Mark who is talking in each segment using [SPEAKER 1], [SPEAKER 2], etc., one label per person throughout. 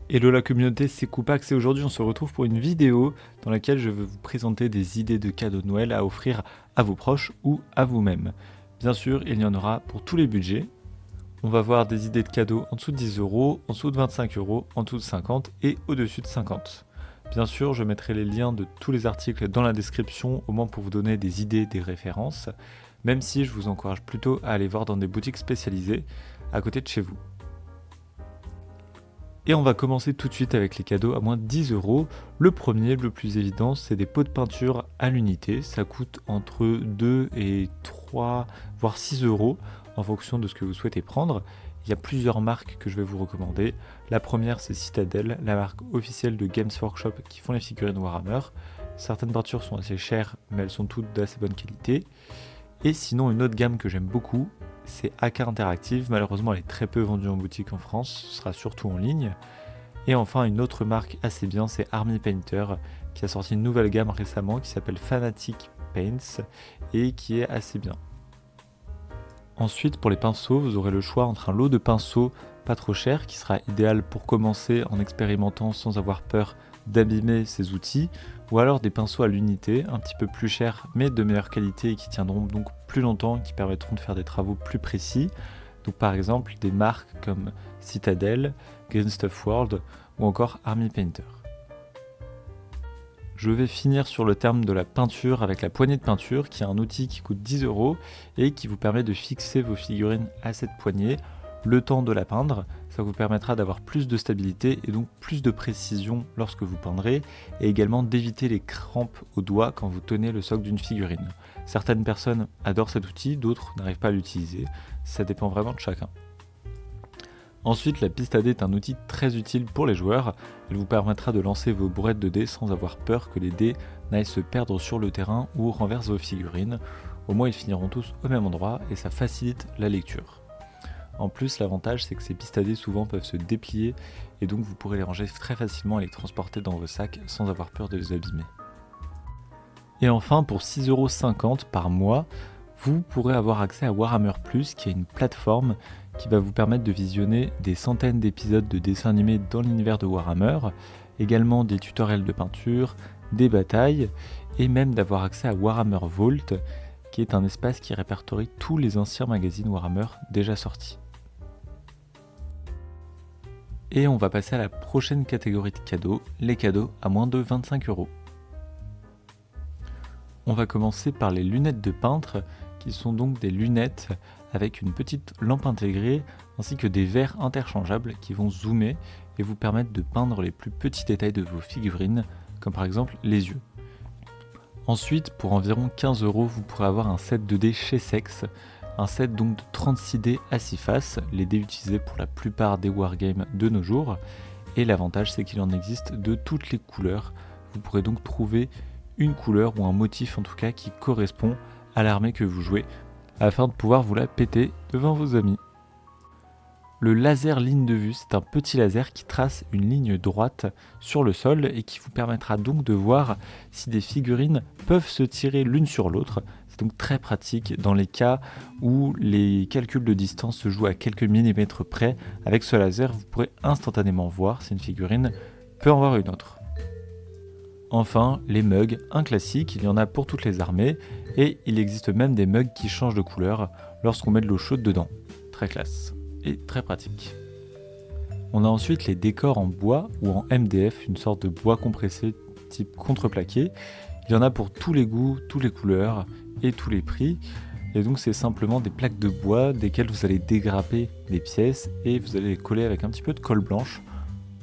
[SPEAKER 1] Hello la communauté, c'est Koupax et aujourd'hui on se retrouve pour une vidéo dans laquelle je vais vous présenter des idées de cadeaux de Noël à offrir à vos proches ou à vous-même. Bien sûr, il y en aura pour tous les budgets. On va voir des idées de cadeaux en dessous de 10 euros, en dessous de 25 euros, en dessous de 50 et au-dessus de 50. Bien sûr, je mettrai les liens de tous les articles dans la description, au moins pour vous donner des idées, des références, même si je vous encourage plutôt à aller voir dans des boutiques spécialisées à côté de chez vous. Et on va commencer tout de suite avec les cadeaux à moins de 10 euros. Le premier, le plus évident, c'est des pots de peinture à l'unité. Ça coûte entre 2 et 3, voire 6 euros en fonction de ce que vous souhaitez prendre. Il y a plusieurs marques que je vais vous recommander. La première, c'est Citadel, la marque officielle de Games Workshop qui font les figurines Warhammer. Certaines peintures sont assez chères, mais elles sont toutes d'assez bonne qualité. Et sinon, une autre gamme que j'aime beaucoup, c'est AK Interactive. Malheureusement, elle est très peu vendue en boutique en France, ce sera surtout en ligne. Et enfin, une autre marque assez bien, c'est Army Painter, qui a sorti une nouvelle gamme récemment qui s'appelle Fanatic Paints et qui est assez bien. Ensuite, pour les pinceaux, vous aurez le choix entre un lot de pinceaux pas trop cher, qui sera idéal pour commencer en expérimentant sans avoir peur d'abîmer ses outils, ou alors des pinceaux à l'unité, un petit peu plus chers mais de meilleure qualité et qui tiendront donc plus longtemps, qui permettront de faire des travaux plus précis. Donc par exemple des marques comme Citadel, Green Stuff World ou encore Army Painter. Je vais finir sur le terme de la peinture avec la poignée de peinture, qui est un outil qui coûte 10 euros et qui vous permet de fixer vos figurines à cette poignée le temps de la peindre. Ça vous permettra d'avoir plus de stabilité et donc plus de précision lorsque vous peindrez, et également d'éviter les crampes aux doigts quand vous tenez le socle d'une figurine. Certaines personnes adorent cet outil, d'autres n'arrivent pas à l'utiliser, ça dépend vraiment de chacun. Ensuite, la piste à dés est un outil très utile pour les joueurs. Elle vous permettra de lancer vos brouettes de dés sans avoir peur que les dés n'aillent se perdre sur le terrain ou renversent vos figurines. Au moins, ils finiront tous au même endroit et ça facilite la lecture. En plus, l'avantage, c'est que ces pistes à dés souvent peuvent se déplier et donc vous pourrez les ranger très facilement et les transporter dans vos sacs sans avoir peur de les abîmer. Et enfin, pour 6,50€ par mois, vous pourrez avoir accès à Warhammer Plus, qui est une plateforme qui va vous permettre de visionner des centaines d'épisodes de dessins animés dans l'univers de Warhammer, également des tutoriels de peinture, des batailles, et même d'avoir accès à Warhammer Vault, qui est un espace qui répertorie tous les anciens magazines Warhammer déjà sortis. Et on va passer à la prochaine catégorie de cadeaux, les cadeaux à moins de 25 euros. On va commencer par les lunettes de peintre, qui sont donc des lunettes avec une petite lampe intégrée, ainsi que des verres interchangeables qui vont zoomer et vous permettre de peindre les plus petits détails de vos figurines, comme par exemple les yeux. Ensuite, pour environ 15 euros, vous pourrez avoir un set de dés chez Sex, un set donc de 36 dés à 6 faces, les dés utilisés pour la plupart des wargames de nos jours, et l'avantage c'est qu'il en existe de toutes les couleurs. Vous pourrez donc trouver une couleur ou un motif en tout cas qui correspond à l'armée que vous jouez, afin de pouvoir vous la péter devant vos amis. Le laser ligne de vue, c'est un petit laser qui trace une ligne droite sur le sol et qui vous permettra donc de voir si des figurines peuvent se tirer l'une sur l'autre. C'est donc très pratique dans les cas où les calculs de distance se jouent à quelques millimètres près. Avec ce laser, vous pourrez instantanément voir si une figurine peut en voir une autre. Enfin, les mugs, un classique, il y en a pour toutes les armées, et il existe même des mugs qui changent de couleur lorsqu'on met de l'eau chaude dedans. Très classe et très pratique. On a ensuite les décors en bois ou en MDF, une sorte de bois compressé type contreplaqué. Il y en a pour tous les goûts, toutes les couleurs et tous les prix. Et donc c'est simplement des plaques de bois desquelles vous allez dégrapper des pièces et vous allez les coller avec un petit peu de colle blanche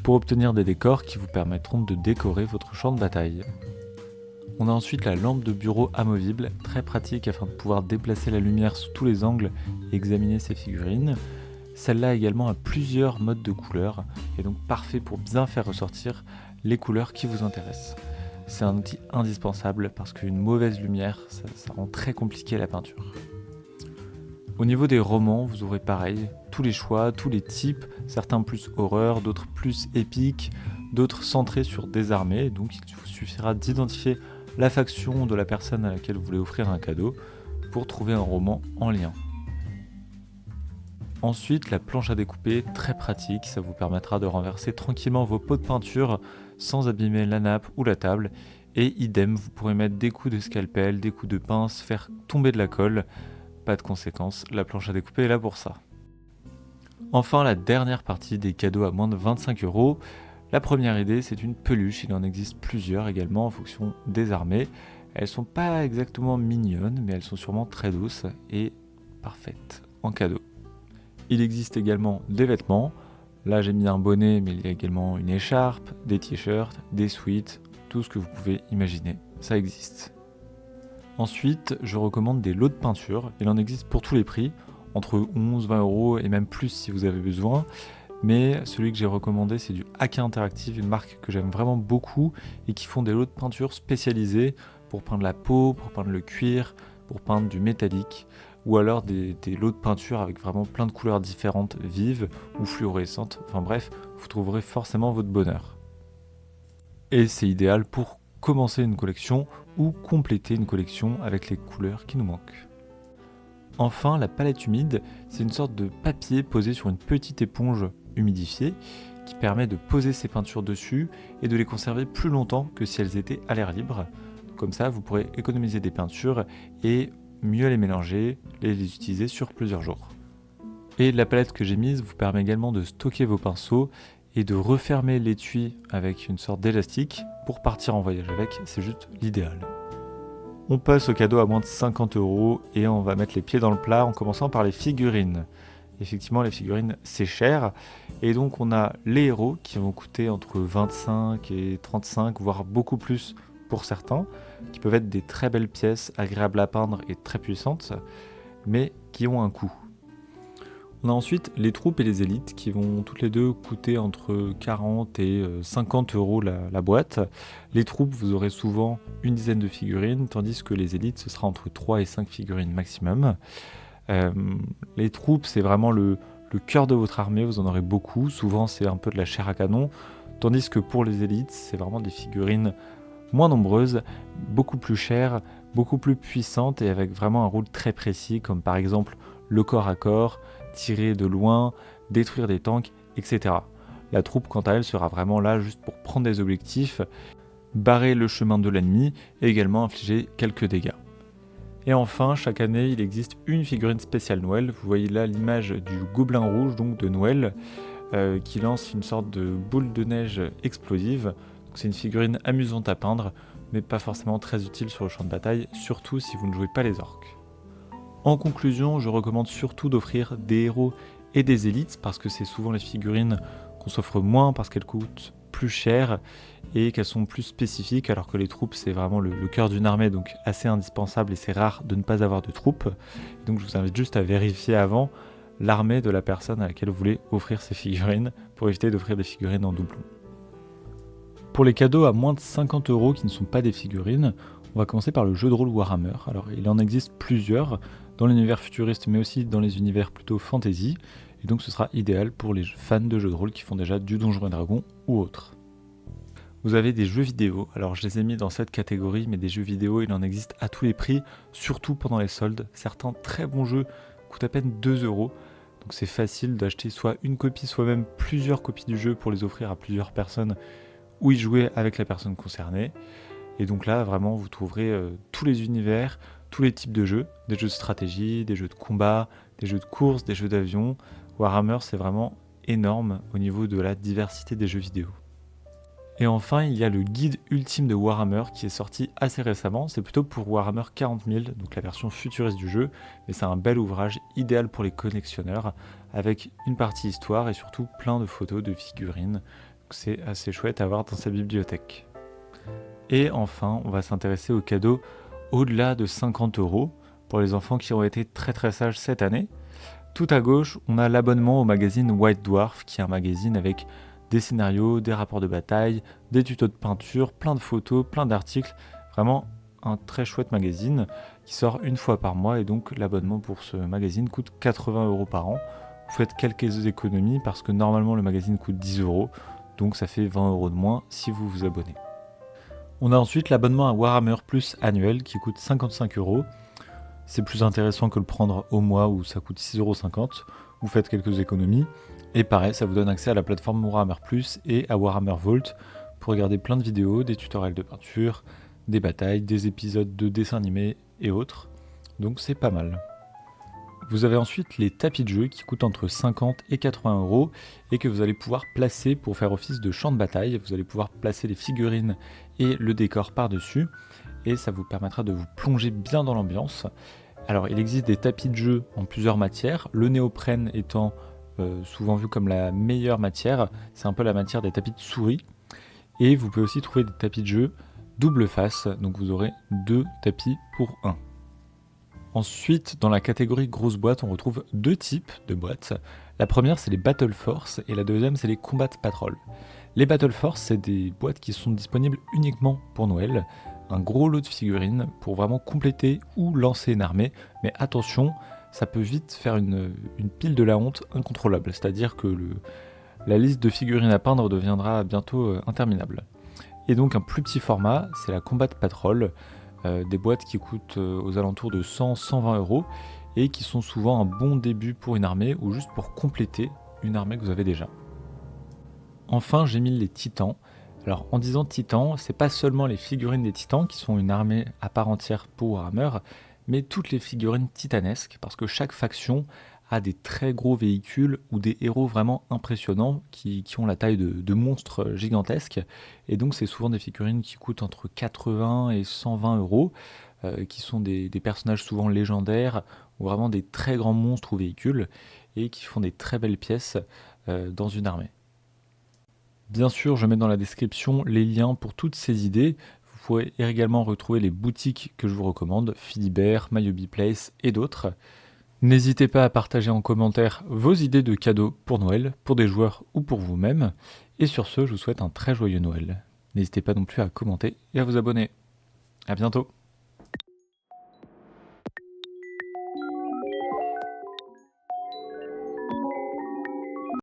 [SPEAKER 1] pour obtenir des décors qui vous permettront de décorer votre champ de bataille. On a ensuite la lampe de bureau amovible, très pratique afin de pouvoir déplacer la lumière sous tous les angles et examiner ses figurines. Celle-là également a plusieurs modes de couleurs et donc parfait pour bien faire ressortir les couleurs qui vous intéressent. C'est un outil indispensable parce qu'une mauvaise lumière, ça rend très compliqué la peinture. Au niveau des romans, vous aurez pareil, tous les choix, tous les types, certains plus horreur, d'autres plus épiques, d'autres centrés sur des armées, donc il vous suffira d'identifier la faction de la personne à laquelle vous voulez offrir un cadeau pour trouver un roman en lien. Ensuite, la planche à découper, très pratique, ça vous permettra de renverser tranquillement vos pots de peinture sans abîmer la nappe ou la table. Et idem, vous pourrez mettre des coups de scalpel, des coups de pince, faire tomber de la colle. Pas de conséquences, la planche à découper est là pour ça. Enfin, la dernière partie des cadeaux à moins de 25 €. La première idée, c'est une peluche. Il en existe plusieurs également en fonction des armées. Elles sont pas exactement mignonnes, mais elles sont sûrement très douces et parfaites en cadeau. Il existe également des vêtements. Là, j'ai mis un bonnet, mais il y a également une écharpe, des t-shirts, des sweats, tout ce que vous pouvez imaginer, ça existe. Ensuite, je recommande des lots de peinture. Il en existe pour tous les prix, entre 11, 20 € et même plus si vous avez besoin. Mais celui que j'ai recommandé, c'est du Haka Interactive, une marque que j'aime vraiment beaucoup et qui font des lots de peinture spécialisés pour peindre la peau, pour peindre le cuir, pour peindre du métallique, ou alors des lots de peinture avec vraiment plein de couleurs différentes, vives ou fluorescentes. Enfin bref, vous trouverez forcément votre bonheur. Et c'est idéal pour commencer une collection ou compléter une collection avec les couleurs qui nous manquent. Enfin, la palette humide, c'est une sorte de papier posé sur une petite éponge humidifiée qui permet de poser ses peintures dessus et de les conserver plus longtemps que si elles étaient à l'air libre. Comme ça, vous pourrez économiser des peintures et mieux les mélanger, les utiliser sur plusieurs jours. Et la palette que j'ai mise vous permet également de stocker vos pinceaux et de refermer l'étui avec une sorte d'élastique pour partir en voyage avec, c'est juste l'idéal. On passe au cadeau à moins de 50 € et on va mettre les pieds dans le plat en commençant par les figurines. Effectivement, les figurines, c'est cher. Et donc, on a les héros qui vont coûter entre 25 et 35, voire beaucoup plus pour certains, qui peuvent être des très belles pièces, agréables à peindre et très puissantes, mais qui ont un coût. On a ensuite les troupes et les élites qui vont toutes les deux coûter entre 40 et 50 € la boîte. Les troupes, vous aurez souvent une dizaine de figurines, tandis que les élites, ce sera entre 3 et 5 figurines maximum. Les troupes, c'est vraiment le cœur de votre armée, vous en aurez beaucoup. Souvent, c'est un peu de la chair à canon, tandis que pour les élites, c'est vraiment des figurines moins nombreuses, beaucoup plus chères, beaucoup plus puissantes et avec vraiment un rôle très précis, comme par exemple le corps à corps, tirer de loin, détruire des tanks, etc. La troupe, quant à elle, sera vraiment là juste pour prendre des objectifs, barrer le chemin de l'ennemi et également infliger quelques dégâts. Et enfin, chaque année, il existe une figurine spéciale Noël. Vous voyez là l'image du gobelin rouge, donc de Noël, qui lance une sorte de boule de neige explosive. C'est une figurine amusante à peindre, mais pas forcément très utile sur le champ de bataille, surtout si vous ne jouez pas les orques. En conclusion, je recommande surtout d'offrir des héros et des élites, parce que c'est souvent les figurines qu'on s'offre moins, parce qu'elles coûtent plus cher et qu'elles sont plus spécifiques, alors que les troupes, c'est vraiment le cœur d'une armée, donc assez indispensable et c'est rare de ne pas avoir de troupes. Donc je vous invite juste à vérifier avant l'armée de la personne à laquelle vous voulez offrir ces figurines, pour éviter d'offrir des figurines en doublon. Pour les cadeaux à moins de 50 € qui ne sont pas des figurines, on va commencer par le jeu de rôle Warhammer. Alors il en existe plusieurs dans l'univers futuriste, mais aussi dans les univers plutôt fantasy, et donc ce sera idéal pour les fans de jeux de rôle qui font déjà du Donjons et Dragons ou autre. Vous avez des jeux vidéo, alors je les ai mis dans cette catégorie, mais des jeux vidéo, il en existe à tous les prix, surtout pendant les soldes. Certains très bons jeux coûtent à peine 2 €, donc c'est facile d'acheter soit une copie, soit même plusieurs copies du jeu pour les offrir à plusieurs personnes ou y jouer avec la personne concernée. Et donc là, vraiment, vous trouverez tous les univers, tous les types de jeux, des jeux de stratégie, des jeux de combat, des jeux de course, des jeux d'avion. Warhammer, c'est vraiment énorme au niveau de la diversité des jeux vidéo. Et enfin, il y a le guide ultime de Warhammer qui est sorti assez récemment. C'est plutôt pour Warhammer 40 000, donc la version futuriste du jeu, mais c'est un bel ouvrage idéal pour les collectionneurs, avec une partie histoire et surtout plein de photos de figurines. Donc c'est assez chouette à avoir dans sa bibliothèque. Et enfin, on va s'intéresser aux cadeaux au-delà de 50 € pour les enfants qui ont été très très sages cette année. Tout à gauche, on a l'abonnement au magazine White Dwarf, qui est un magazine avec des scénarios, des rapports de bataille, des tutos de peinture, plein de photos, plein d'articles. Vraiment un très chouette magazine qui sort une fois par mois, et donc l'abonnement pour ce magazine coûte 80 € par an. Vous faites quelques économies parce que normalement le magazine coûte 10 €, donc ça fait 20 € de moins si vous vous abonnez. On a ensuite l'abonnement à Warhammer Plus annuel qui coûte 55 €. C'est plus intéressant que le prendre au mois où ça coûte 6,50 €, vous faites quelques économies. Et pareil, ça vous donne accès à la plateforme Warhammer Plus et à Warhammer Vault pour regarder plein de vidéos, des tutoriels de peinture, des batailles, des épisodes de dessins animés et autres. Donc c'est pas mal. Vous avez ensuite les tapis de jeu qui coûtent entre 50 et 80 euros et que vous allez pouvoir placer pour faire office de champ de bataille. Vous allez pouvoir placer les figurines et le décor par-dessus et ça vous permettra de vous plonger bien dans l'ambiance. Alors il existe des tapis de jeu en plusieurs matières, le néoprène étant souvent vu comme la meilleure matière, c'est un peu la matière des tapis de souris. Et vous pouvez aussi trouver des tapis de jeu double face, donc vous aurez 2 tapis pour 1. Ensuite, dans la catégorie grosse boîte, on retrouve 2 types de boîtes. La première, c'est les Battle Force, et la deuxième, c'est les Combat Patrol. Les Battle Force, c'est des boîtes qui sont disponibles uniquement pour Noël. Un gros lot de figurines pour vraiment compléter ou lancer une armée. Mais attention, ça peut vite faire une pile de la honte incontrôlable. C'est-à-dire que la liste de figurines à peindre deviendra bientôt interminable. Et donc un plus petit format, c'est la Combat Patrol. Des boîtes qui coûtent aux alentours de 100-120 euros et qui sont souvent un bon début pour une armée ou juste pour compléter une armée que vous avez déjà. Enfin, j'ai mis les titans. Alors en disant titans, c'est pas seulement les figurines des titans qui sont une armée à part entière pour Warhammer, mais toutes les figurines titanesques parce que chaque faction a des très gros véhicules ou des héros vraiment impressionnants qui ont la taille de monstres gigantesques. Et donc c'est souvent des figurines qui coûtent entre 80 et 120 euros, qui sont des personnages souvent légendaires ou vraiment des très grands monstres ou véhicules et qui font des très belles pièces dans une armée. Bien sûr, je mets dans la description les liens pour toutes ces idées. Vous pourrez également retrouver les boutiques que je vous recommande, Philibert, Mayobi Place et d'autres. N'hésitez pas à partager en commentaire vos idées de cadeaux pour Noël, pour des joueurs ou pour vous-même. Et sur ce, je vous souhaite un très joyeux Noël. N'hésitez pas non plus à commenter et à vous abonner. À bientôt.